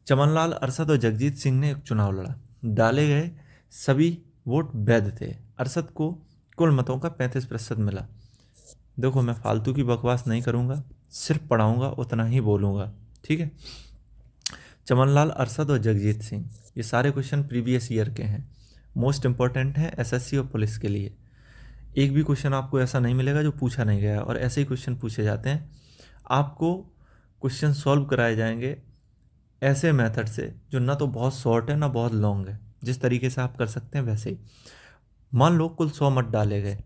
चमनलाल, अरशद और जगजीत सिंह ने एक चुनाव लड़ा। डाले गए सभी वोट वैध थे। अरशद को कुल मतों का 35% मिला। देखो, मैं फालतू की बकवास नहीं करूँगा, सिर्फ पढ़ाऊँगा, उतना ही बोलूँगा, ठीक है। चमनलाल, अरशद और जगजीत सिंह, ये सारे क्वेश्चन प्रीवियस ईयर के हैं, मोस्ट इंपॉर्टेंट हैं एसएससी और पुलिस के लिए। एक भी क्वेश्चन आपको ऐसा नहीं मिलेगा जो पूछा नहीं गया, और ऐसे ही क्वेश्चन पूछे जाते हैं। आपको क्वेश्चन सॉल्व कराए जाएंगे ऐसे मेथड से जो ना तो बहुत शॉर्ट है ना बहुत लॉन्ग है, जिस तरीके से आप कर सकते हैं वैसे ही। मान लो कुल 100 मत डाले गए,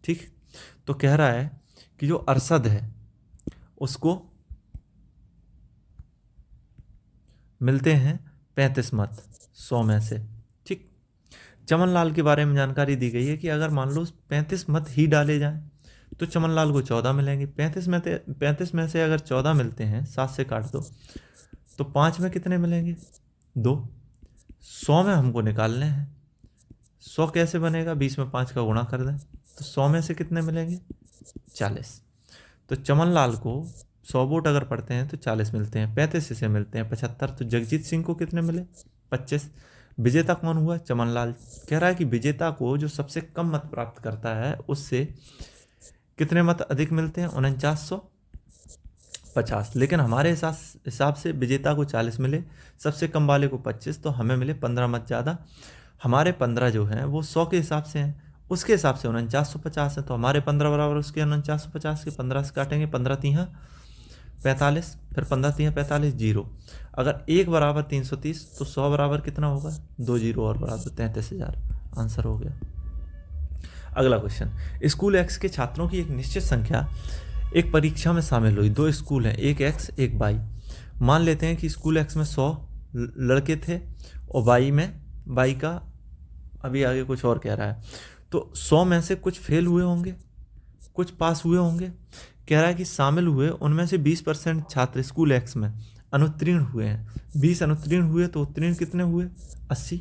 ठीक। तो कह रहा है कि जो अरशद है उसको मिलते हैं 35 मत 100 में से, ठीक। चमनलाल के बारे में जानकारी दी गई है कि अगर मान लो 35 मत ही डाले जाएं तो चमनलाल को 14 मिलेंगे। 35 में से अगर 14 मिलते हैं, 7 से काट दो, तो 5 में कितने मिलेंगे? 2। 100 में हमको निकालने हैं। 100 कैसे बनेगा? 20 में 5 का गुणा कर दें तो 100 में से कितने मिलेंगे? 40। तो चमनलाल को 100 वोट अगर पड़ते हैं तो 40 मिलते हैं, 35 से मिलते हैं 75। तो जगजीत सिंह को कितने मिले? 25। विजेता कौन हुआ? चमनलाल। कह रहा है कि विजेता को जो सबसे कम मत प्राप्त करता है उससे कितने मत अधिक मिलते हैं? 4950। लेकिन हमारे हिसाब से विजेता को 40 मिले, सबसे कम वाले को 25, तो हमें मिले 15 मत ज़्यादा। हमारे 15 जो हैं वो 100 के हिसाब से हैं, उसके हिसाब से 4950 है। तो हमारे 15 बराबर उसके 4950 के 15 से काटेंगे, 15 तीहा 45, फिर 15 तीहा 45, जीरो। अगर 1 बराबर 330 तो 100 बराबर कितना होगा? 2 जीरो और बराबर 33,000। आंसर हो गया। अगला क्वेश्चन, स्कूल एक्स के छात्रों की एक निश्चित संख्या एक परीक्षा में शामिल हुई। 2 स्कूल हैं, एक एक्स एक वाई। मान लेते हैं कि स्कूल एक्स में 100 लड़के थे और वाई का अभी आगे कुछ और कह रहा है। तो 100 में से कुछ फेल हुए होंगे, कुछ पास हुए होंगे। कह रहा है कि शामिल हुए उनमें से 20% छात्र स्कूल एक्स में अनुत्तीर्ण हुए हैं। 20 अनुत्तीर्ण हुए तो उत्तीर्ण कितने हुए? 80।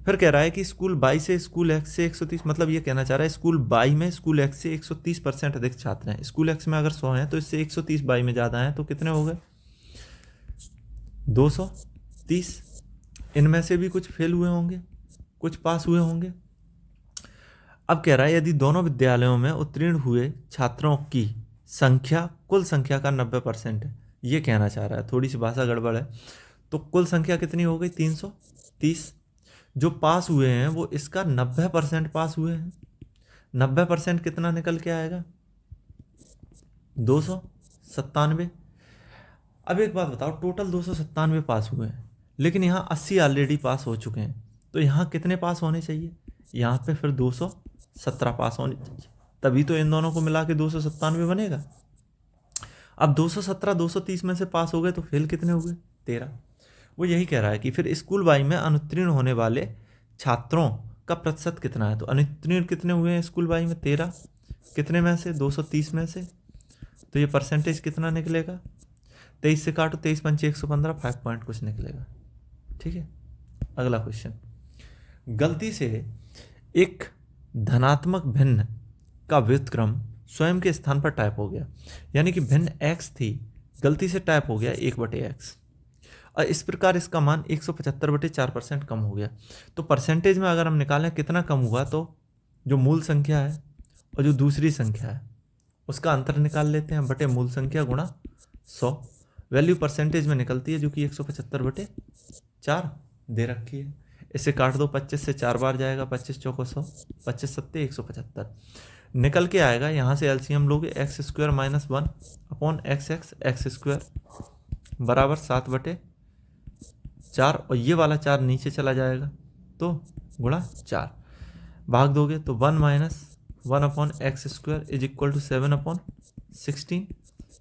फिर कह रहा है कि स्कूल बाई से स्कूल एक्स से 130, मतलब ये कहना चाह रहा है स्कूल बाई में स्कूल एक्स से 130% अधिक छात्र हैं। स्कूल एक्स में अगर 100 हैं तो इससे 130 बाई में ज़्यादा हैं, तो कितने हो गए? 230। इनमें से भी कुछ फेल हुए होंगे, कुछ पास हुए होंगे। अब कह रहा है यदि दोनों विद्यालयों में उत्तीर्ण हुए छात्रों की संख्या कुल संख्या का 90% है, ये कहना चाह रहा है, थोड़ी सी भाषा गड़बड़ है। तो कुल संख्या कितनी हो गई? 330। जो पास हुए हैं वो इसका 90% पास हुए हैं। 90% कितना निकल के आएगा? 297। अब एक बात बताओ, टोटल 297 पास हुए हैं, लेकिन यहाँ 80 ऑलरेडी पास हो चुके हैं, तो यहाँ कितने पास होने चाहिए? यहाँ पे फिर 217 पास होने चाहिए, तभी तो इन दोनों को मिला के 297 बनेगा। अब 217 230 में से पास हो गए तो फेल कितने हुए? 13। वो यही कह रहा है कि फिर स्कूल वाई में अनुत्तीर्ण होने वाले छात्रों का प्रतिशत कितना है। तो अनुत्तीर्ण कितने हुए हैं स्कूल वाई में? 13। कितने में से? 230 में से। तो ये परसेंटेज कितना निकलेगा? 23 से काटो, 23 पंचे 115, 5 पॉइंट कुछ निकलेगा, ठीक है। अगला क्वेश्चन, गलती से एक धनात्मक भिन्न का व्युत्क्रम स्वयं के स्थान पर टाइप हो गया, यानी कि भिन्न x थी, गलती से टाइप हो गया 1/x, और इस प्रकार इसका मान 175/4% कम हो गया। तो परसेंटेज में अगर हम निकालें कितना कम हुआ, तो जो मूल संख्या है और जो दूसरी संख्या है उसका अंतर निकाल लेते हैं, बटे मूल संख्या गुणा 100। वैल्यू परसेंटेज में निकलती है जो कि 175/4 दे रखी है। इसे काट दो, 25 से 4 बार जाएगा, 25 चौको 100, 25 सत्ते 175 निकल के आएगा। यहाँ से एलसीएम लोगे, x² - 1/x x² बराबर 7/4, और ये वाला 4 नीचे चला जाएगा तो गुणा 4 भाग दोगे तो 1 - 1/x² is equal to 7/16।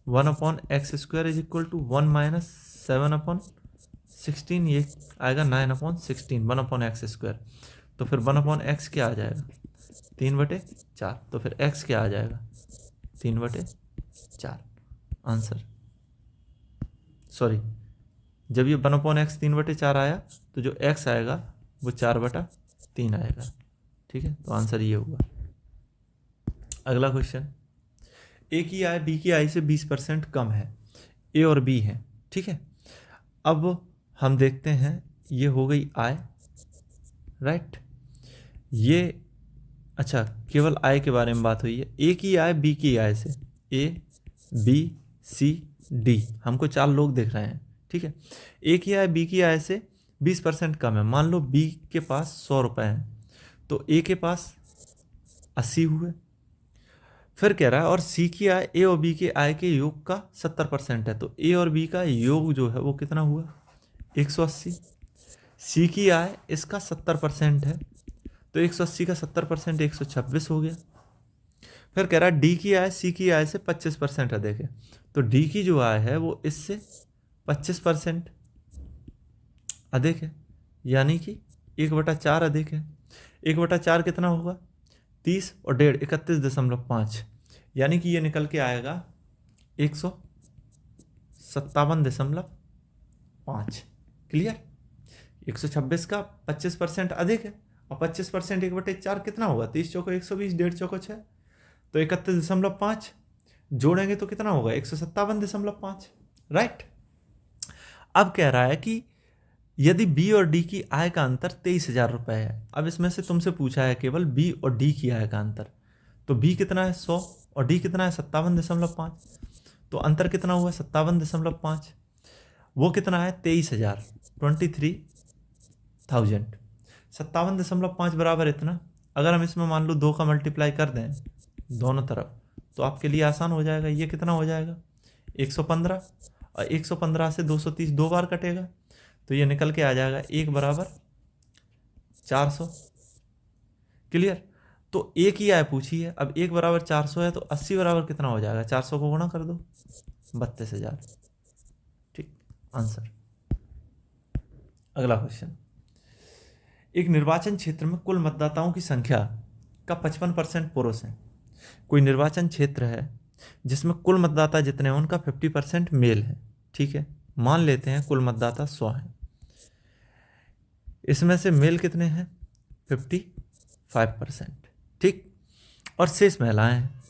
1/x² is equal to 1 - 7/16, ये आएगा 9/16, 1/x²। तो फिर 1/x क्या आ जाएगा? 3/4। तो फिर x क्या आ जाएगा? 3/4 आंसर। सॉरी, जब ये 1/x 3/4 आया तो जो x आएगा वो 4/3 आएगा, ठीक है। तो आंसर ये हुआ। अगला क्वेश्चन, ए की आय बी की आय से 20% कम है, ए और बी है, ठीक है। अब हम देखते हैं ये हो गई आय, राइट। ये अच्छा, केवल आय के बारे में बात हुई है। ए की आय बी की आय से, ए बी सी डी, हमको 4 लोग दिख रहे हैं, ठीक है। ए की आय बी की आय से 20% कम है। मान लो बी के पास 100 रुपये हैं, तो ए के पास 80 हुए। फिर कह रहा है और सी की आय ए और बी के आय के योग का 70% है, तो ए और बी का योग जो है वो कितना हुआ, 180। सी की आय इसका 70% है, तो 180 का 70% 126 हो गया। फिर कह रहा है डी की आय सी की आय से 25% अधिक है, तो डी की जो आय है वो इससे 25% अधिक है, यानी कि 1/4 अधिक है। 1/4 कितना होगा, 30 और 1.5 31.5, यानी कि ये निकल के आएगा 157.5। क्लियर। 126 का 25% अधिक है, और 25% 1/4 कितना होगा, 30 चौको 120, 1.5 चौको 6, तो 31.5 जोड़ेंगे तो कितना होगा, 157.5, राइट। अब कह रहा है कि यदि बी और डी की आय का अंतर 23,000 रुपये है। अब इसमें से तुमसे पूछा है केवल बी और डी की आय का अंतर, तो बी कितना है 100 और डी कितना है 57.5, तो अंतर कितना हुआ 57.5, वो कितना है 23,000, 23,000। 57.5 बराबर इतना। अगर हम इसमें मान लो 2 का मल्टीप्लाई कर दें दोनों तरफ, तो आपके लिए आसान हो जाएगा। ये कितना हो जाएगा 115, और 115 से 230 2 बार कटेगा, तो ये निकल के आ जाएगा 1 बराबर 400। क्लियर। तो ए की आय पूछी है, अब 1 बराबर 400 है, तो 80 बराबर कितना हो जाएगा, 400 को गुणा कर दो, 32,000। ठीक, आंसर। अगला क्वेश्चन, एक निर्वाचन क्षेत्र में कुल मतदाताओं की संख्या का 55% पुरुष है। कोई निर्वाचन क्षेत्र है जिसमें कुल मतदाता जितने हैं उनका 50% मेल है, ठीक है। मान लेते हैं कुल मतदाता 100 हैं, इसमें से मेल कितने हैं 55%, ठीक। और शेष महिलाएं हैं,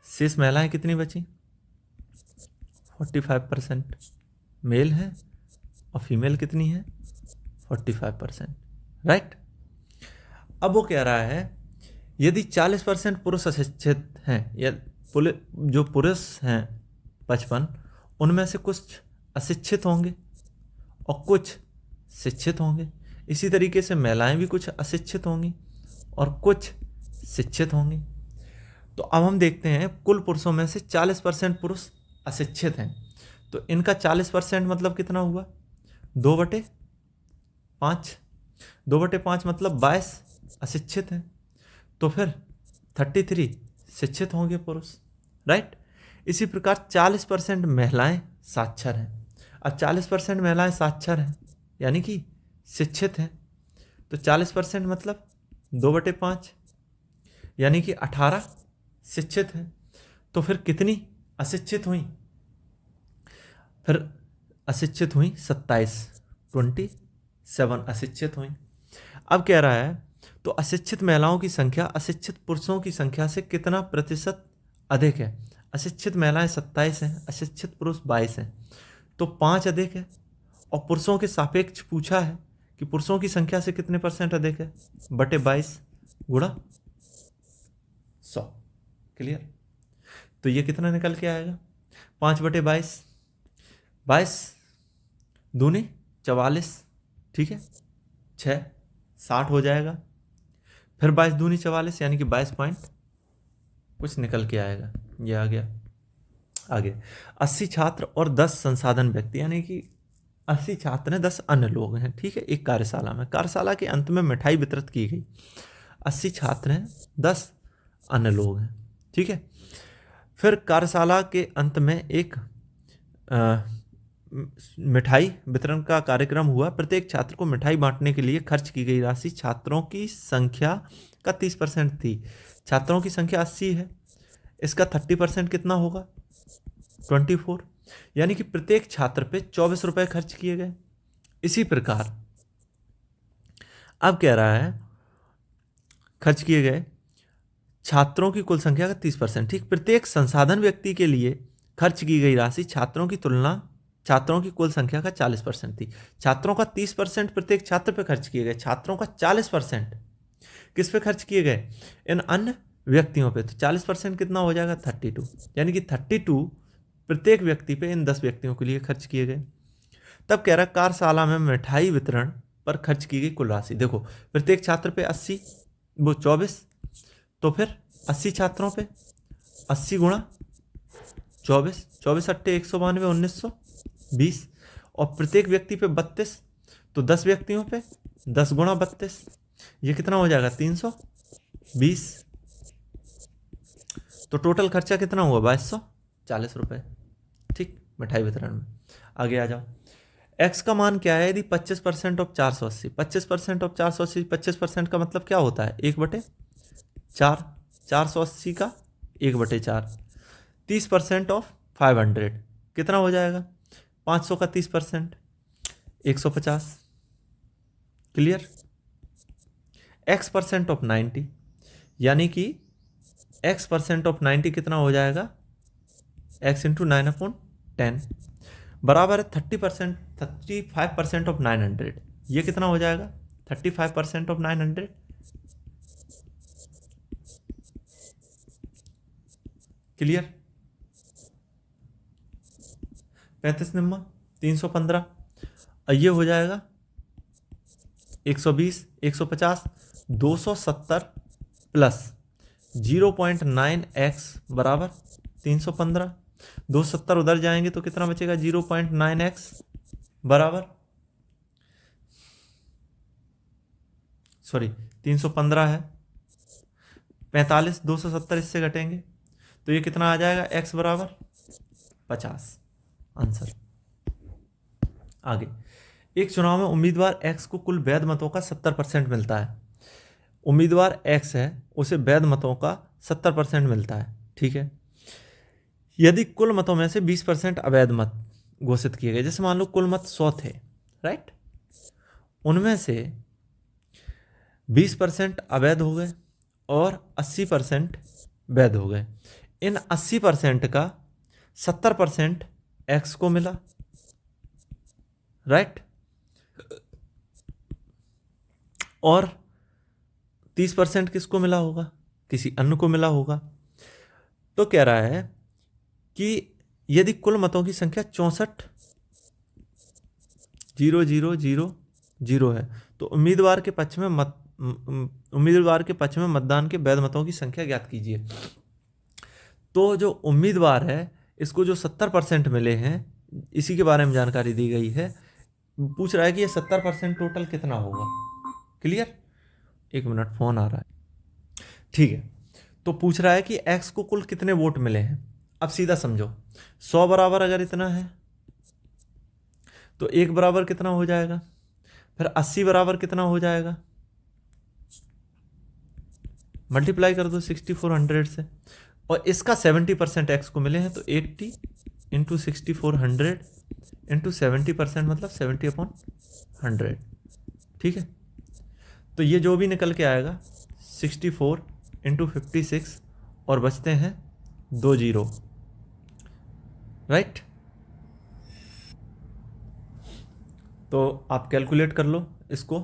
शेष महिलाएं कितनी बची 45% मेल है, और फीमेल कितनी है 45%, राइट। अब वो कह रहा है यदि 40% पुरुष अशिक्षित हैं, या जो पुरुष हैं 55, उनमें से कुछ अशिक्षित होंगे और कुछ शिक्षित होंगे। इसी तरीके से महिलाएं भी कुछ अशिक्षित होंगी और कुछ शिक्षित होंगी। तो अब हम देखते हैं कुल पुरुषों में से 40% पुरुष अशिक्षित हैं, तो इनका 40% मतलब कितना हुआ 2/5। 2/5 मतलब 22 अशिक्षित हैं, तो फिर 33 शिक्षित होंगे पुरुष, राइट। इसी प्रकार 40% महिलाएं साक्षर हैं। अब 40% महिलाएं साक्षर हैं यानी कि शिक्षित हैं, तो 40% मतलब 2/5, यानी कि 18 शिक्षित हैं। तो फिर कितनी अशिक्षित हुई, फिर अशिक्षित हुई 27 अशिक्षित हुई। अब कह रहा है तो अशिक्षित महिलाओं की संख्या अशिक्षित पुरुषों की संख्या से कितना प्रतिशत अधिक है। अशिक्षित महिलाएं 27 हैं, अशिक्षित पुरुष 22 हैं, तो 5 अधिक है। और पुरुषों के सापेक्ष पूछा है कि पुरुषों की संख्या से कितने % अधिक है, बटे 22 गुणा 100। क्लियर। तो ये कितना निकल के आएगा 5/22, 22 दूनी 44, ठीक है, 6 60 हो जाएगा। फिर 22 दूनी 44, यानी कि 22 पॉइंट कुछ निकल के आएगा। ये आ गया। आगे 80 छात्र और 10 संसाधन व्यक्ति, यानी कि 80 छात्र हैं, 10 अन्य लोग हैं, ठीक है। एक कार्यशाला में, कार्यशाला के अंत में मिठाई वितरित की गई। 80 छात्र हैं, 10 अन्य लोग हैं, ठीक है। फिर कार्यशाला के अंत में एक मिठाई वितरण का कार्यक्रम हुआ। प्रत्येक छात्र को मिठाई बांटने के लिए खर्च की गई राशि छात्रों की संख्या का 30% थी। छात्रों की संख्या 80 है, इसका 30% कितना होगा 24, यानी कि प्रत्येक छात्र पे 24 रुपये खर्च किए गए। इसी प्रकार अब कह रहा है खर्च किए गए छात्रों की कुल संख्या का 30%, ठीक। प्रत्येक संसाधन व्यक्ति के लिए खर्च की गई राशि छात्रों की तुलना छात्रों की कुल संख्या का 40% थी। छात्रों का 30% प्रत्येक छात्र पे खर्च किए गए, छात्रों का 40% किस पे खर्च किए गए? इन अन्य व्यक्तियों पे। तो 40% कितना हो जाएगा? 32, यानी कि 32 प्रत्येक व्यक्ति पे इन 10 व्यक्तियों के लिए खर्च किए गए। तब कह रहा कार्यशाला में मिठाई वितरण पर खर्च की गई कुल राशि। देखो प्रत्येक छात्र पे 80, वो 24, तो फिर 80 छात्रों पे 80 गुणा 24, 24 अट्टे 192, 1920, और प्रत्येक व्यक्ति पे 32, तो 10 व्यक्तियों पे 10 गुणा 32, ये कितना हो जाएगा? 320। तो टोटल खर्चा कितना हुआ? 2240 रुपये। ठीक, मिठाई वितरण में। आगे आ जाओ। एक्स का मान क्या है? यदि 25% ऑफ 480, 25% ऑफ 480, 25% का मतलब क्या होता है? 1/4, 480 का 1/4, 30% ऑफ 500 कितना हो जाएगा? 500 का 30%, 150। क्लियर? x% ऑफ 90, यानी कि x% ऑफ 90 कितना हो जाएगा? x इंटू 9/10 बराबर है 30%, 35% ऑफ 900, ये कितना हो जाएगा? 35% ऑफ 900। क्लियर? 35 निम्मा 315, ये हो जाएगा 120, 150, 270 प्लस 0.9x बराबर 315। 270 उधर जाएंगे तो कितना बचेगा? 0.9x बराबर, सॉरी 315 है, 45, 270 इससे घटेंगे तो ये कितना आ जाएगा? x बराबर 50। आंसर। आगे, एक चुनाव में उम्मीदवार x को कुल वैध मतों का 70% मिलता है। उम्मीदवार x है, उसे वैध मतों का 70% मिलता है। ठीक है, यदि कुल मतों में से 20% अवैध मत घोषित किए गए, जैसे मान लो कुल मत 100 थे, राइट, उनमें से 20% अवैध हो गए और 80% वैध हो गए। इन 80% का 70% एक्स को मिला, राइट, और 30% किसको मिला होगा? किसी अन्य को मिला होगा। तो कह रहा है कि यदि कुल मतों की संख्या 64,000,000 है तो उम्मीदवार के पक्ष में मतदान के वैध मतों की संख्या ज्ञात कीजिए। तो जो उम्मीदवार है, इसको जो 70% मिले हैं, इसी के बारे में जानकारी दी गई है। पूछ रहा है कि ये 70% टोटल कितना होगा। क्लियर? 1 मिनट, फोन आ रहा है। ठीक है, तो पूछ रहा है कि एक्स को कुल कितने वोट मिले हैं। अब सीधा समझो, 100 बराबर अगर इतना है तो 1 बराबर कितना हो जाएगा? फिर 80 बराबर कितना हो जाएगा? मल्टीप्लाई कर दो 6400 से, और इसका 70% एक्स को मिले हैं तो 80 इंटू 6400 इंटू 70% मतलब 70/100। ठीक है, तो ये जो भी निकल के आएगा 64 इंटू 56 और बचते हैं 2 जीरो, राइट। तो आप कैलकुलेट कर लो इसको,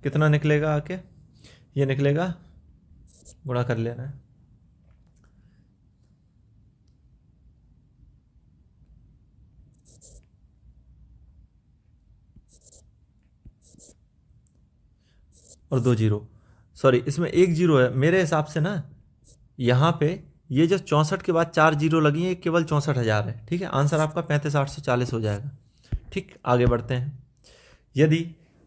कितना निकलेगा आके? ये निकलेगा, गुणा कर लेना है, और 2 जीरो, सॉरी इसमें 1 जीरो है मेरे हिसाब से ना। यहाँ पे ये जो 64 के बाद 4 जीरो लगी है, केवल 64,000 है। ठीक है, आंसर आपका 35,840 हो जाएगा। ठीक, आगे बढ़ते हैं। यदि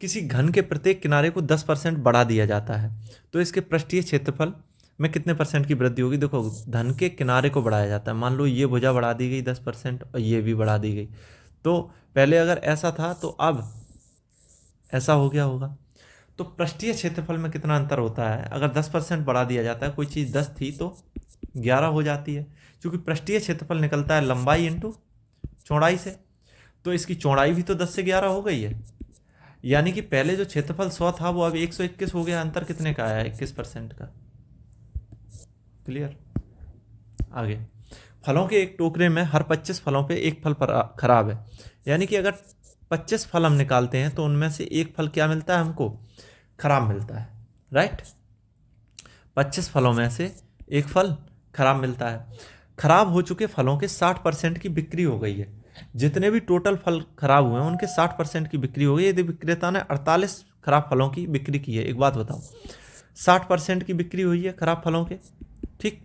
किसी घन के प्रत्येक किनारे को 10% बढ़ा दिया जाता है तो इसके पृष्ठीय क्षेत्रफल में कितने % की वृद्धि होगी? देखो, धन के किनारे को बढ़ाया जाता है, मान लो ये भुजा बढ़ा दी गई 10% और ये भी बढ़ा दी गई, तो पहले अगर ऐसा था तो अब ऐसा हो गया होगा। तो पृष्ठीय क्षेत्रफल में कितना अंतर होता है? अगर 10% बढ़ा दिया जाता है, कोई चीज़ 10 थी तो 11 हो जाती है, क्योंकि पृष्ठीय क्षेत्रफल निकलता है लंबाई इंटू चौड़ाई से, तो इसकी चौड़ाई भी तो 10 से 11 हो गई है, यानी कि पहले जो क्षेत्रफल 100 था वो अब 121 हो गया। अंतर कितने का आया? 21% का। क्लियर? आगे, फलों के एक टोकरे में हर 25 फलों पे एक फल खराब है, यानी कि अगर 25 फल हम निकालते हैं तो उनमें से एक फल क्या मिलता है हमको, खराब मिलता है, राइट। 25 फलों में से एक फल खराब मिलता है। खराब हो चुके फलों के 60% की बिक्री हो गई है। जितने भी टोटल फल खराब हुए हैं उनके 60% की बिक्री हो गई। यदि विक्रेता ने 48 खराब फलों की बिक्री की है, एक बात बताओ, 60% की बिक्री हुई है खराब फलों के, ठीक,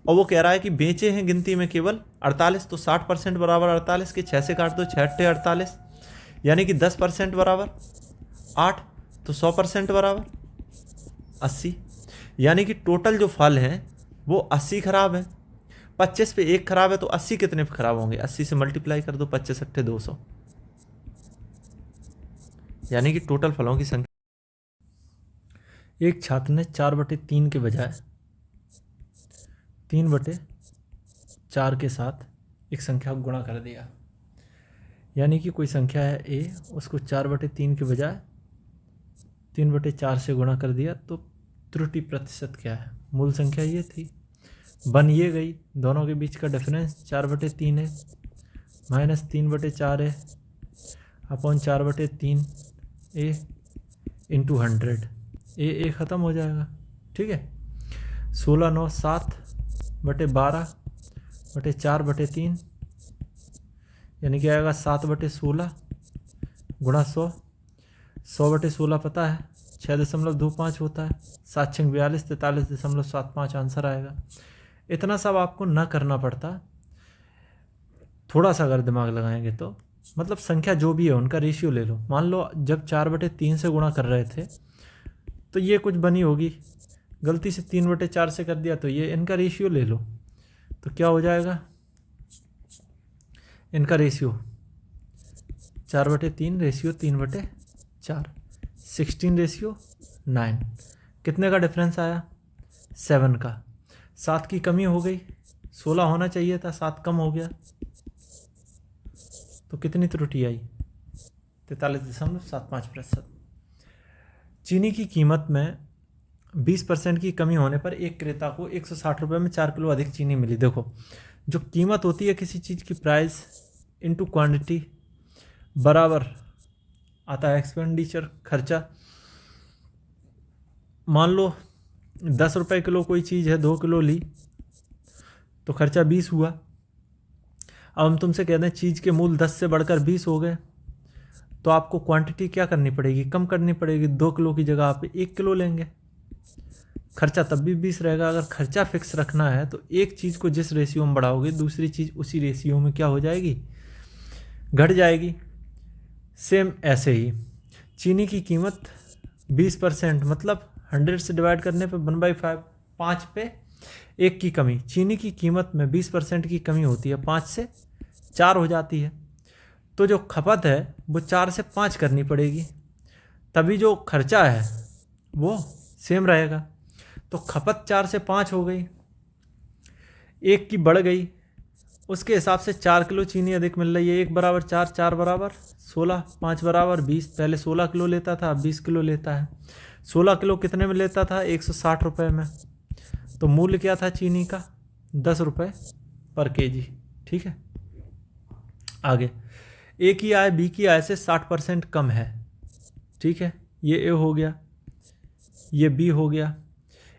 और वो कह रहा है कि बेचे हैं गिनती में केवल 48, तो 60% बराबर 48 के 6 से काट दो, 6 × 48, यानी कि 10% बराबर 8, तो 100% बराबर 80, यानी कि टोटल जो फल हैं वो 80 खराब है। 25 पे एक खराब है तो 80 कितने पे खराब होंगे, 80 से मल्टीप्लाई कर दो, 25 × 200, यानी कि टोटल फलों की संख्या। एक छात्र ने 4/3 के बजाय 3/4 के साथ एक संख्या को गुणा कर दिया। यानी कि कोई संख्या है ए, उसको 4/3 के बजाय 3/4 से गुणा कर दिया, तो त्रुटि प्रतिशत क्या है, मूल संख्या ये थी, बन ये गई, दोनों के बीच का डिफरेंस 4/3 है माइनस 3/4 है अपॉन 4/3 ए इंटू 100, ए ख़त्म हो जाएगा, ठीक है। 16 9 7/12/4/3 यानी कि आएगा 7/16 गुणा 100, 100/16 पता है 6.25 होता है, 7 × 42 43.75 आंसर आएगा। इतना सब आपको ना करना पड़ता, थोड़ा सा अगर दिमाग लगाएंगे तो, मतलब संख्या जो भी है उनका रेशियो ले लो। मान लो जब 4/3 से गुणा कर रहे थे तो ये कुछ बनी होगी, गलती से 3/4 से कर दिया, तो ये इनका रेशियो ले लो, तो क्या हो जाएगा इनका रेशियो 4/3 रेशियो 3/4, 16:9, कितने का डिफरेंस आया, 7 का। 7 की कमी हो गई, 16 होना चाहिए था, 7 कम हो गया, तो कितनी त्रुटि आई, 43.75%। चीनी की कीमत में 20% की कमी होने पर एक क्रेता को 160 रुपये में 4 किलो अधिक चीनी मिली। देखो, जो कीमत होती है किसी चीज़ की, प्राइस इनटू क्वांटिटी बराबर आता है एक्सपेंडिचर, खर्चा। मान लो 10 रुपये किलो कोई चीज़ है, 2 किलो ली तो खर्चा 20 हुआ। अब हम तुमसे कहते हैं चीज़ के मूल 10 से बढ़कर 20 हो गए, तो आपको क्वांटिटी क्या करनी पड़ेगी, कम करनी पड़ेगी। 2 किलो की जगह आप 1 किलो लेंगे, खर्चा तब भी 20 रहेगा। अगर खर्चा फिक्स रखना है तो एक चीज़ को जिस रेशियो में बढ़ाओगे दूसरी चीज़ उसी रेशियो में क्या हो जाएगी, घट जाएगी। सेम ऐसे ही चीनी की कीमत 20%, मतलब 100 से डिवाइड करने पे 1/5, 5 पे 1 की कमी। चीनी की कीमत में 20% की कमी होती है, 5 से 4 हो जाती है, तो जो खपत है वो 4 से 5 करनी पड़ेगी, तभी जो खर्चा है वो सेम रहेगा। तो खपत 4 से 5 हो गई, 1 की बढ़ गई, उसके हिसाब से 4 किलो चीनी अधिक मिल रही है। 1 बराबर 4, 4 बराबर 16, 5 बराबर 20। पहले 16 किलो लेता था, अब 20 किलो लेता है। 16 किलो कितने में लेता था, 160 रुपये में। तो मूल्य क्या था चीनी का, 10 रुपये पर केजी, ठीक है। आगे, ए की आय बी की आय से 60% कम है, ठीक है, ये ए हो गया, ये बी हो गया।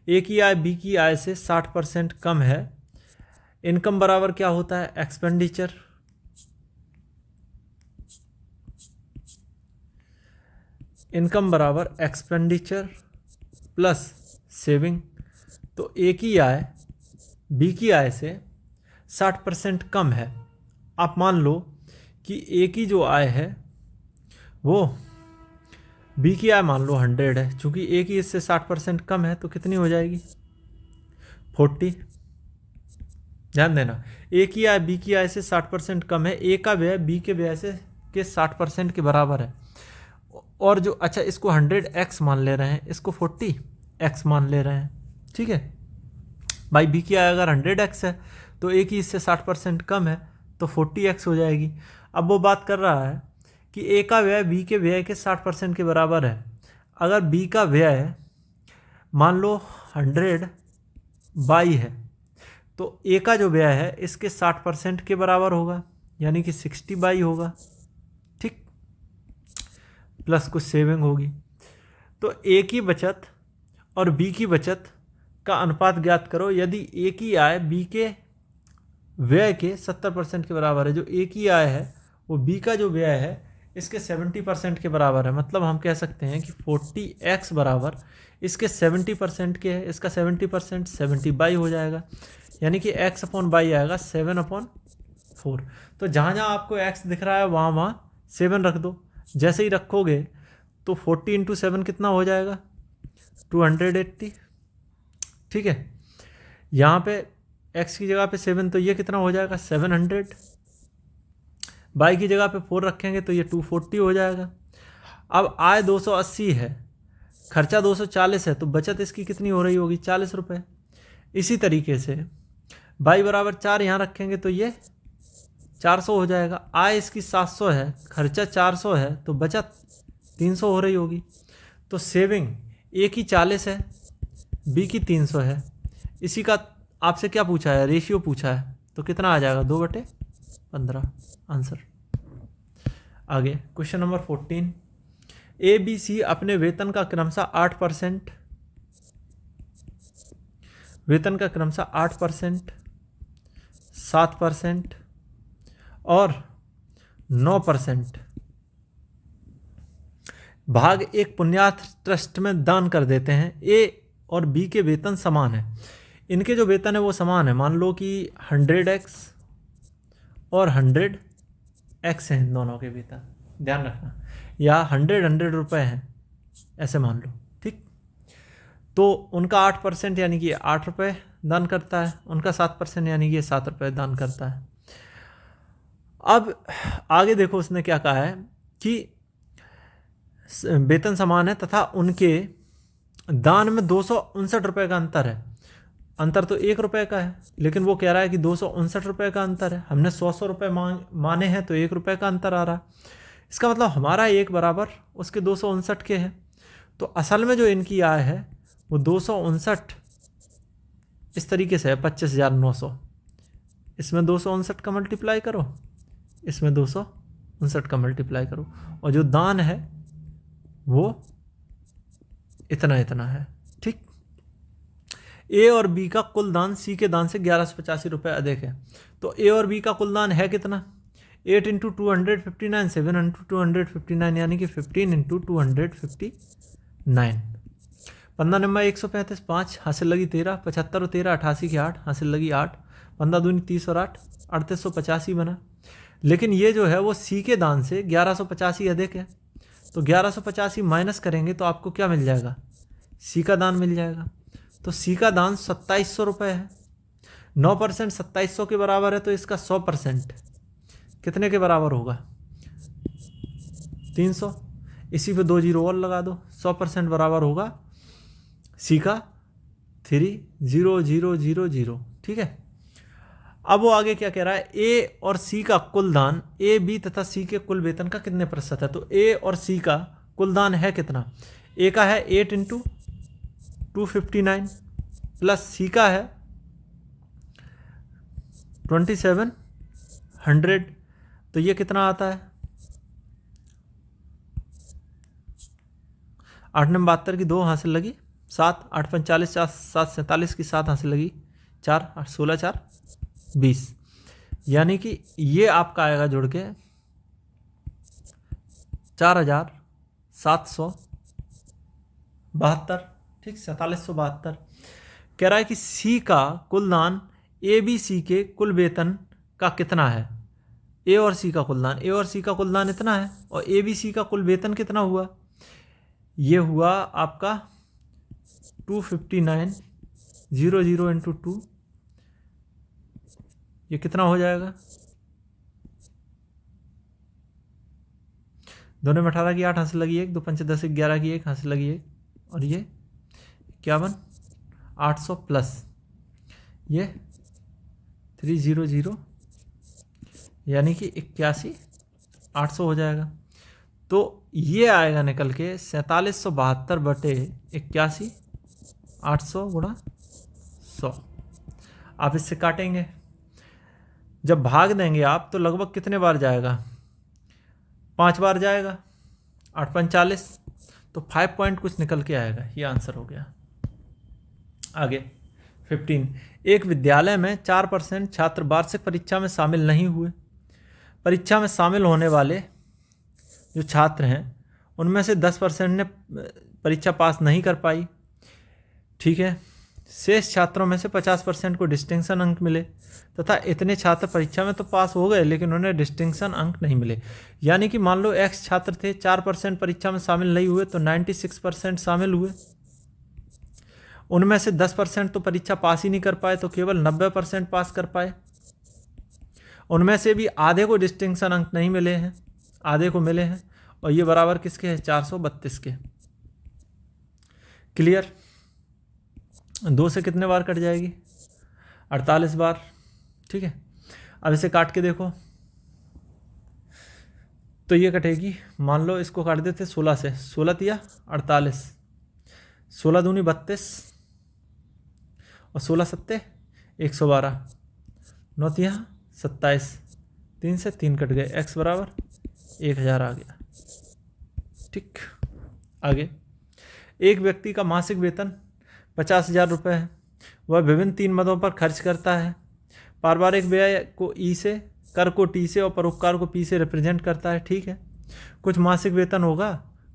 ए की आय बी की आय से 60% कम है। इनकम बराबर क्या होता है, एक्सपेंडिचर। इनकम बराबर एक्सपेंडिचर प्लस सेविंग। तो ए की आय बी की आय से 60% कम है। आप मान लो कि ए की जो आय है वो बी की आय मान लो 100 है, चूँकि ए की इससे 60% कम है तो कितनी हो जाएगी, 40। ध्यान देना, ए की आय बी की आय से 60% कम है, ए का व्यय बी के व्यय से के 60% के बराबर है। और जो, अच्छा इसको 100x मान ले रहे हैं, इसको 40x मान ले रहे हैं, ठीक है भाई। बी की आय अगर 100x है तो ए की इससे 60% कम है तो 40x हो जाएगी। अब वो बात कर रहा है कि ए का व्यय बी के व्यय के 60% के बराबर है। अगर बी का व्यय मान लो 100/, है तो ए का जो व्यय है इसके 60% के बराबर होगा, यानी कि 60/, होगा। प्लस कुछ सेविंग होगी। तो ए की बचत और बी की बचत का अनुपात ज्ञात करो यदि ए की आय बी के व्यय के 70% के बराबर है। जो ए की आय है वो बी का जो व्यय है इसके 70% के बराबर है। मतलब हम कह सकते हैं कि 40x बराबर इसके 70% के है, इसका 70% 70 हो जाएगा, यानी कि x अपॉन बाई आएगा 7/4। तो जहाँ जहाँ आपको x दिख रहा है वहाँ वहाँ 7 रख दो। जैसे ही रखोगे तो 40 × 7 कितना हो जाएगा 280। ठीक है, यहाँ पे x की जगह पे 7 तो ये कितना हो जाएगा 700। बाई की जगह पे 4 रखेंगे तो ये 240 हो जाएगा। अब आय 280 है, खर्चा 240 है, तो बचत इसकी कितनी हो रही होगी 40 रुपये। इसी तरीके से बाई बराबर 4 यहाँ रखेंगे तो ये 400 हो जाएगा। आय इसकी 700 है, खर्चा 400 है, तो बचत 300 हो रही होगी। तो सेविंग ए की 40 है, बी की 300 है। इसी का आपसे क्या पूछा है, रेशियो पूछा है, तो कितना आ जाएगा 2/15 आंसर। आगे question number 14, A B C अपने वेतन का क्रमशः 8%, वेतन का क्रमशः 8%, 7% और 9% भाग एक पुण्यार्थ ट्रस्ट में दान कर देते हैं। ए और बी के वेतन समान है, इनके जो वेतन है वो समान है। मान लो कि 100x और 100x हैं इन दोनों के वेतन, ध्यान रखना, या 100 रुपये हैं ऐसे मान लो। ठीक, तो उनका 8% यानी कि 8 रुपये दान करता है, उनका 7% यानी कि 7 रुपये दान करता है। अब आगे देखो उसने क्या कहा है कि वेतन समान है तथा उनके दान में 259 रुपये का अंतर है। अंतर तो 1 रुपये का है, लेकिन वो कह रहा है कि 259 रुपये का अंतर है। हमने 100 रुपये माने हैं तो 1 रुपये का अंतर आ रहा। इसका मतलब हमारा 1 बराबर उसके 259 के है। तो असल में जो इनकी आय है वो 259 इस तरीके से है 25,900। इसमें 259 का मल्टीप्लाई करो, इसमें 259 का मल्टीप्लाई करो, और जो दान है वो इतना इतना है। ठीक, ए और बी का कुल दान सी के दान से 1185 रुपये अधिक है। तो ए और बी का कुल दान है कितना 8 × 259, 7 × 259 यानी कि 15 × 259। 15 नंबर 135, 5 हासिल लगी 13, 75 और 13 88 की 8 हासिल लगी 8, 15 दूनी 30 और 8 3885 बना। लेकिन ये जो है वो सी के दान से 1185 अधिक है। तो 1185 माइनस करेंगे तो आपको क्या मिल जाएगा, सी का दान मिल जाएगा। तो सी का दान 2700 रुपये है। 9% 2700 के बराबर है, तो इसका 100% कितने के बराबर होगा 300। इसी पे 2 जीरो और लगा दो, 100% बराबर होगा सी का 30000। ठीक है, अब वो आगे क्या कह रहा है, ए और सी का कुल दान ए बी तथा सी के कुल वेतन का कितने प्रतिशत है। तो ए और सी का कुल दान है कितना, ए का है 8 × 259 प्लस सी का है 2700। तो ये कितना आता है 8 नंबर 72 की 2 हासिल लगी 7, 8 45 7 47 की 7 हासिल लगी 4, 8 16 4 20, यानी कि ये आपका आएगा जुड़ के 4772। ठीक, 4772। कह रहा है कि सी का कुल दान ए बी सी के कुल वेतन का कितना है। ए और सी का कुल दान, ए और सी का कुल दान इतना है, और ए बी सी का कुल वेतन कितना हुआ, ये हुआ आपका 259 00 × 2, ये कितना हो जाएगा, दोनों में 18 की 8 हासिल लगी 1, 2 5 10 11 की 1 हासिल लगी 1, और ये 51 800 प्लस ये 300 यानी कि 81 800 हो जाएगा। तो ये आएगा निकल के 4772/81 800 × 100। आप इससे काटेंगे, जब भाग देंगे आप तो लगभग कितने बार जाएगा, 5 बार जाएगा। 8 पंच 40, तो 5 पॉइंट कुछ निकल के आएगा, ये आंसर हो गया। आगे 15, एक विद्यालय में 4% छात्र वार्षिक परीक्षा में शामिल नहीं हुए। परीक्षा में शामिल होने वाले जो छात्र हैं उनमें से 10% ने परीक्षा पास नहीं कर पाई, ठीक है। शेष छात्रों में से 50% को डिस्टिंक्शन अंक मिले तथा इतने छात्र परीक्षा में तो पास हो गए लेकिन उन्हें डिस्टिंक्शन अंक नहीं मिले। यानी कि मान लो x छात्र थे, 4% परीक्षा में शामिल नहीं हुए तो 96% शामिल हुए, उनमें से 10% तो परीक्षा पास ही नहीं कर पाए तो केवल 90% पास कर पाए। उनमें से भी आधे को डिस्टिंक्शन अंक नहीं मिले हैं, आधे को मिले हैं, और ये बराबर किसके है, 432 के। क्लियर। 2 से कितने बार कट जाएगी, 48 बार, ठीक है। अब इसे काट के देखो तो ये कटेगी, मान लो इसको काट देते 16 से, 16 तिया 48, 16 दूनी 32 और 16 सत्ते 112, 9 तिया 27, 3 से 3 कट गए, x बराबर 1000 आ गया, ठीक। आगे, एक व्यक्ति का मासिक वेतन 50,000 रुपये है, वह विभिन्न 3 मदों पर खर्च करता है। पारिवारिक व्यय को ई से, कर को टी से और परोपकार को पी से रिप्रेजेंट करता है, ठीक है। कुछ मासिक वेतन होगा,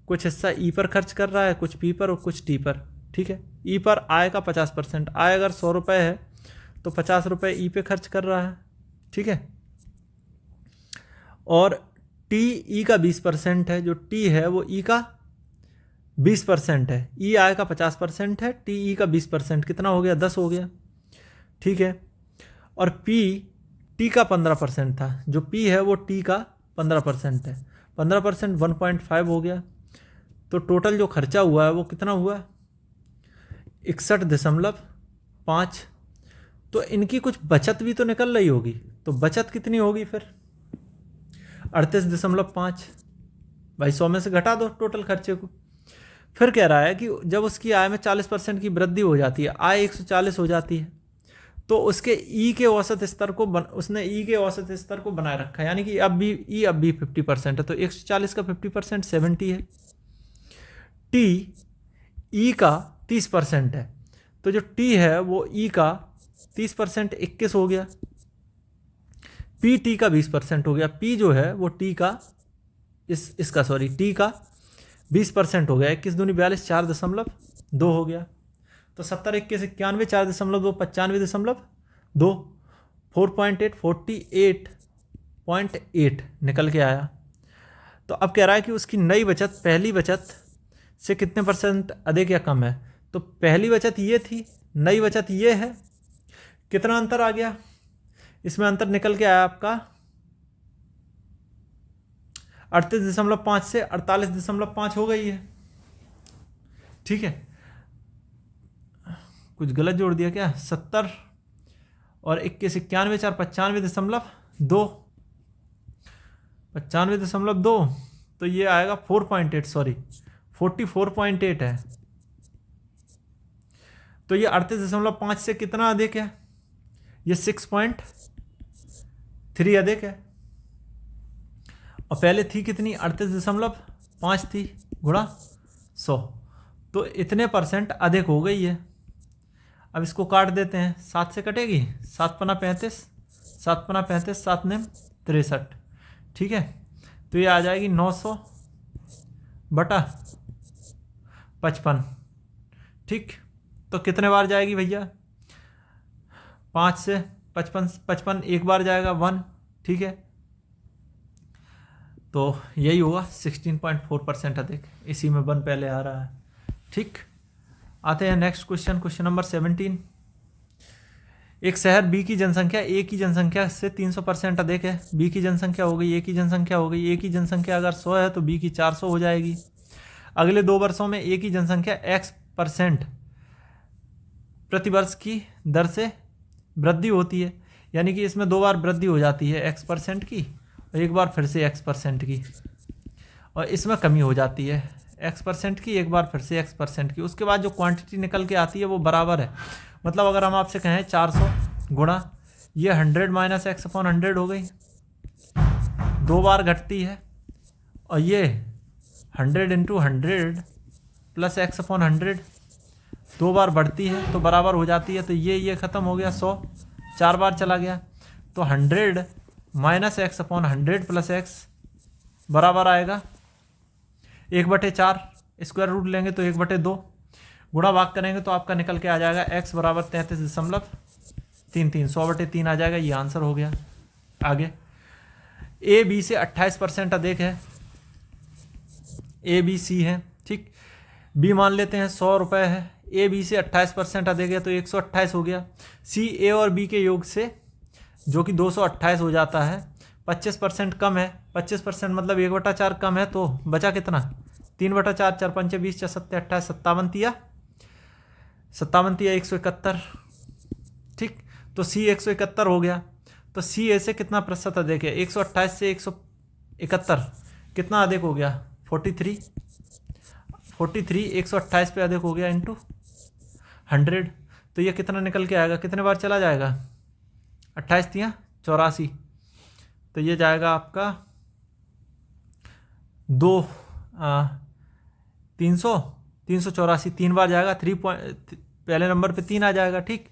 कुछ हिस्सा ई पर खर्च कर रहा है, कुछ पी पर और कुछ टी पर, ठीक है। ई पर आय का 50%, आय अगर 100 रुपये है तो 50 रुपये ई पे खर्च कर रहा है, ठीक है। और टी ई का 20% है, जो टी है वो ई का 20% है, ई आय का 50% है, टी ई का 20%, कितना हो गया, 10 हो गया, ठीक है। और पी टी का 15% था, जो पी है वो टी का 15% है, 15% 1.5 हो गया। तो टोटल जो खर्चा हुआ है वो कितना हुआ, 61.5। तो इनकी कुछ बचत भी तो निकल रही होगी, तो बचत कितनी होगी फिर, 38.5। भाई 100 में से घटा दो टोटल खर्चे को। फिर कह रहा है कि जब उसकी आय में 40% की वृद्धि हो जाती है, आय 140 हो जाती है, तो उसके ई के औसत स्तर को उसने ई के औसत स्तर को बनाए रखा है, यानी कि अब भी 50% है, तो 140 का 50% 70 है। टी ई का 30% है, तो जो टी है वो ई का 30% 21 हो गया। पी टी का 20% हो गया, पी जो है वो टी का टी का 20% हो गया, 21 दूनी 42, 4.2 हो गया। तो 70 21 91, 4.2 95.2, 4.8 48.8 निकल के आया। तो अब कह रहा है कि उसकी नई बचत पहली बचत से कितने % अधिक या कम है। तो पहली बचत ये थी, नई बचत ये है, कितना अंतर आ गया इसमें, अंतर निकल के आया आपका 38.5 से 48.5 हो गई है, ठीक है। कुछ गलत जोड़ दिया क्या, 70 और 21 91 4 95.2, 95.2, तो ये आएगा 44.8 है। तो ये 38.5 से कितना अधिक है, ये 6.3 अधिक है। और पहले थी कितनी, 38.5 थी, गुणा 100, तो इतने % अधिक हो गई है। अब इसको काट देते हैं, 7 से कटेगी, 7 पना 35, 7 पना 35, 7 ने 63, ठीक है। तो ये आ जाएगी 900/55, ठीक। तो कितने बार जाएगी भैया, 5 से 55 एक बार जाएगा 1, ठीक है। तो यही होगा 16.4% अधिक, इसी में 1 पहले आ रहा है, ठीक। आते हैं नेक्स्ट क्वेश्चन नंबर 17। एक शहर बी की जनसंख्या ए की जनसंख्या से 300% अधिक है। बी की जनसंख्या हो गई, ए की जनसंख्या हो गई। ए की जनसंख्या अगर 100 है तो बी की 400 हो जाएगी। अगले 2 वर्षों में ए की जनसंख्या x% प्रति वर्ष की दर से वृद्धि होती है, यानी कि इसमें 2 बार वृद्धि हो जाती है x% की, और एक बार फिर से x% की, और इसमें कमी हो जाती है x% की, एक बार फिर से x% की। उसके बाद जो क्वांटिटी निकल के आती है वो बराबर है। मतलब अगर हम आपसे कहें 400 गुणा ये 100 - x/100 हो गई, 2 बार घटती है, और ये 100 इंटू 100 प्लस एक्स अपॉन 100, 2 बार बढ़ती है तो बराबर हो जाती है, तो ये ख़त्म हो गया 100, 4 बार चला गया तो 100 minus x upon 100 plus x बराबर आएगा 1/4, स्क्वायर रूट लेंगे तो 1/2, गुणा भाग करेंगे तो आपका निकल के आ जाएगा x बराबर 33.33, 100/3 आ जाएगा। ये आंसर हो गया। आगे ए बी से 28% अधिक है, ए बी सी है, ठीक। बी मान लेते हैं 100 रुपये है, ए बी से 28% अधिक है तो 128 हो गया। सी ए और बी के योग से जो कि 228 हो जाता है, 25% कम है, 25% मतलब 1/4 कम है, तो बचा कितना 3/4, 4 पंचे 20, 4 सत्ते 28, 57 तिया 171, ठीक। तो सी 171 हो गया, तो सी ए से कितना प्रतिशत अधिक है, 128 से 171 कितना अधिक हो गया 43, 128 पे अधिक हो गया इंटू 100, तो ये कितना निकल के आएगा, कितने बार चला जाएगा 28 तिया 84, तो ये जाएगा आपका 384, 3 बार जाएगा, 3 पहले नंबर पे 3 आ जाएगा, ठीक।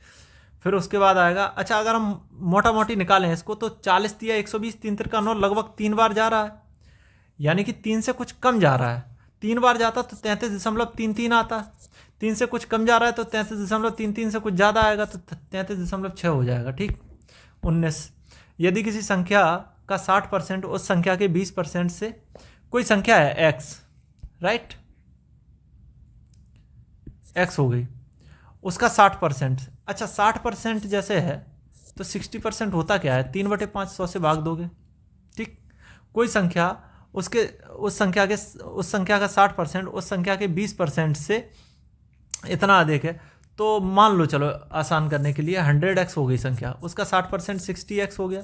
फिर उसके बाद आएगा, अच्छा अगर हम मोटा मोटी निकालें इसको तो 40 तिया 120, 3 तिरका 9 लगभग 3 बार जा रहा है, यानी कि 3 से कुछ कम जा रहा है। 3 बार जाता तो 33.33 आता, 3 से कुछ कम जा रहा है तो 33.33 से कुछ ज़्यादा आएगा तो 33.6 हो जाएगा, ठीक। 19, यदि किसी संख्या का 60% उस संख्या के 20% से, कोई संख्या है x, राइट, x हो गई, उसका 60%, अच्छा 60% जैसे है तो 60% होता क्या है, 3/5 100 से भाग दोगे, ठीक। कोई संख्या उस संख्या का 60% उस संख्या के 20% से इतना अधिक है, तो मान लो चलो आसान करने के लिए 100x हो गई संख्या, उसका 60% 60x हो गया,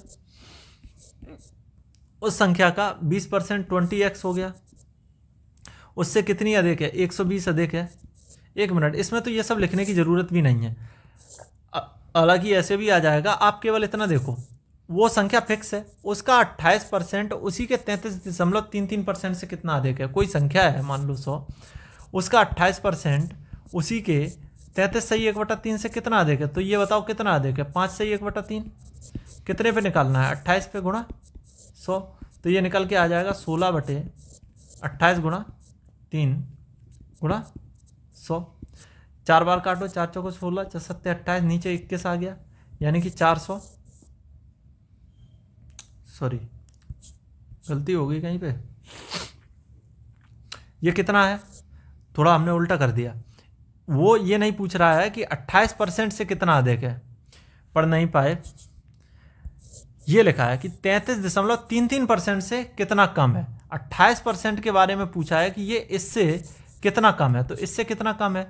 उस संख्या का 20% 20x हो गया, उससे कितनी अधिक है 120 अधिक है। 1 मिनट, इसमें तो ये सब लिखने की ज़रूरत भी नहीं है, हालांकि ऐसे भी आ जाएगा, आप केवल इतना देखो, वो संख्या फिक्स है, उसका 28% उसी के 33.33% से कितना अधिक है। कोई संख्या है मान लो 100, उसका 28% उसी के 33/1/3 से कितना अधिक है, तो ये बताओ कितना अधिक है, 5/1/3, कितने पे निकालना है 28 पे गुणा 100, तो ये निकल के आ जाएगा 16/28 गुणा 3 गुणा 100, 4 बार काटो, 4 चौको 16, 4 सत्ते 28, नीचे 21 आ गया, यानी कि 400, सॉरी गलती हो गई कहीं पे, ये कितना है, थोड़ा हमने उल्टा कर दिया, वो ये नहीं पूछ रहा है कि 28% से कितना अधिक है, पढ़ नहीं पाए, ये लिखा है कि 33.33% से कितना कम है। 28% के बारे में पूछा है कि ये इससे कितना कम है, तो इससे कितना कम है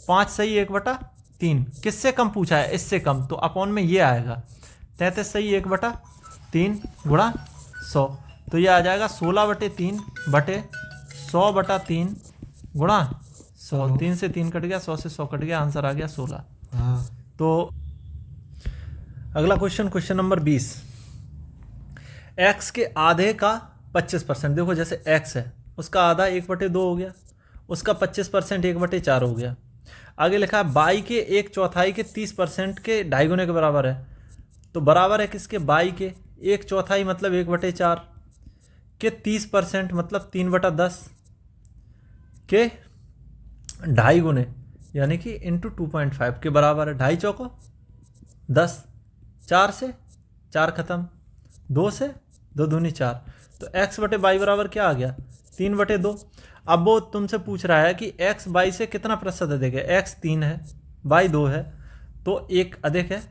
5/1/3, किससे कम पूछा है, इससे कम, तो अपॉन में ये आएगा 33/1/3 गुणा 100, तो ये आ जाएगा 16/3/100/3 गुणा 100, 3 से 3 कट गया, 100 से 100 कट गया, आंसर आ गया 16। तो अगला क्वेश्चन नंबर 20, x के आधे का 25%, देखो जैसे x है उसका आधा 1/2 हो गया, उसका 25% 1/4 हो गया। आगे लिखा है y के 1/4 के 30% के 2.5 गुने के बराबर है, तो बराबर है किसके, y के 1/4 मतलब 1/4 के 30% मतलब 3/10 के 2.5 गुने यानी कि इंटू 2.5 के बराबर है। 2.5 चौको 10, 4 से 4 खत्म, 2 से 2 दूनी 4, तो x/y बराबर क्या आ गया 3/2। अब वो तुमसे पूछ रहा है कि x y से कितना प्रतिशत अधिक है, x 3 है y 2 है, तो 1 अधिक है,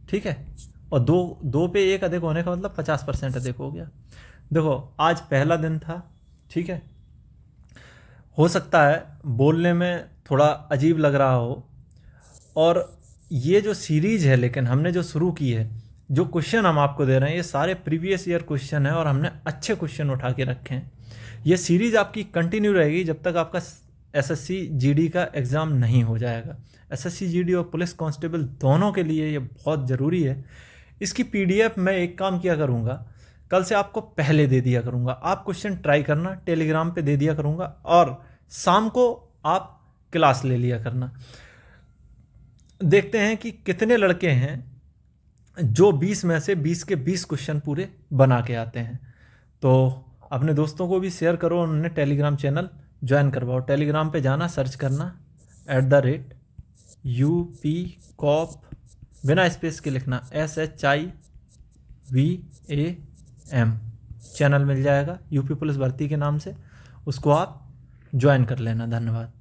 ठीक है, और 2 पे 1 अधिक होने का मतलब 50% अधिक हो गया। देखो आज पहला दिन था, ठीक है, हो सकता है बोलने में थोड़ा अजीब लग रहा हो, और ये जो सीरीज है लेकिन हमने जो शुरू की है, जो क्वेश्चन हम आपको दे रहे हैं ये सारे प्रीवियस ईयर क्वेश्चन हैं और हमने अच्छे क्वेश्चन उठा के रखे हैं। ये सीरीज आपकी कंटिन्यू रहेगी जब तक आपका एसएससी जीडी का एग्ज़ाम नहीं हो जाएगा। एसएससी जीडी और पुलिस कांस्टेबल दोनों के लिए ये बहुत ज़रूरी है। इसकी पीडीएफ मैं एक काम किया करूँगा कल से आपको पहले दे दिया करूँगा। आप क्वेश्चन ट्राई करना, टेलीग्राम पे दे दिया करूँगा और शाम को आप क्लास ले लिया करना। देखते हैं कि कितने लड़के हैं जो 20 में से 20 के 20 क्वेश्चन पूरे बना के आते हैं। तो अपने दोस्तों को भी शेयर करो, उन्होंने टेलीग्राम चैनल ज्वाइन करवाओ। टेलीग्राम पे जाना, सर्च करना @UPCOP, बिना स्पेस के लिखना SHIVAM, चैनल मिल जाएगा यूपी पुलिस भर्ती के नाम से, उसको आप ज्वाइन कर लेना। धन्यवाद।